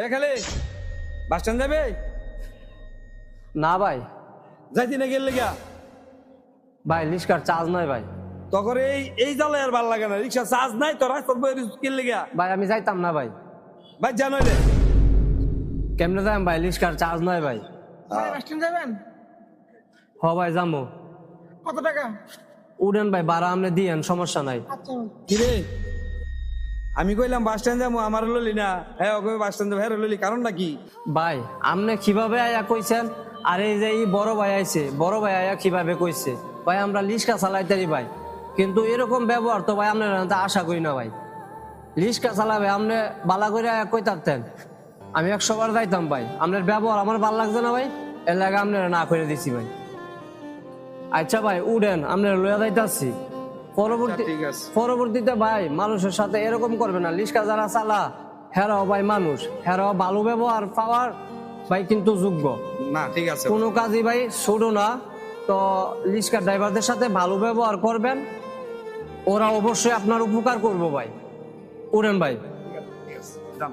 এ খালি bus stand যাবে না ভাই, যাইতি না গেলে গা ভাই রিক্সার চার্জ নয় ভাই। তখন এই জ্বালায় আর ভালো লাগে না, রিক্সা চার্জ নাই তো রাস্তার বই কিনলে গা ভাই আমি যাইতাম না ভাই। ভাই জানোই রে কেমনে যাই ভাই, রিক্সার চার্জ নয় ভাই। বাস স্ট্যান্ড যাবেন? হ ভাই যাবো। কত টাকা? উড়েন ভাই, ভাড়া আপনি দিয়েন, সমস্যা নাই। আচ্ছা কিরে আমি কইলাম বাস স্ট্যান্ড যাবো, আমার ললি না, হ্যাঁ ওকে বাস স্ট্যান্ড যাবো, হ্যাঁ ললি, কারণ নাকি? ভাই আপনি কিভাবে আয়া কইছেন? আর এই যে এই বড় ভাই আইছে, বড় ভাই আয়া কিভাবে কইছে? ভাই আমরা রিক্সা চালাইতারি ভাই, কিন্তু এরকম ব্যবহার তো ভাই আপনার আশা করি না ভাই। রিক্সা চালাবে আপনি বালা করে আয়া কই থাকতেন, আমি 100 বার যাইতাম ভাই। আপনার ব্যবহার আমার ভালো লাগছে না ভাই, এর লাগে আপনার না করে দিছি ভাই। আচ্ছা ভাই উড়েন, আপনার লইয়া যাইতাছি। ঠিক আছে। পরবর্তীতে ভাই মানুষের সাথে এরকম করবে না। রিক্সা যারা চালা হেরাও ভাই মানুষ, হেরাও ভালো ব্যবহার পাওয়ার ভাই কিন্তু যোগ্য। না ঠিক আছে, কোনো কাজই ভাই ছোট না। তো রিক্সা ড্রাইভারদের সাথে ভালো ব্যবহার করবেন, ওরা অবশ্যই আপনার উপকার করবো ভাই। উড়েন ভাই। ঠিক আছে, যান।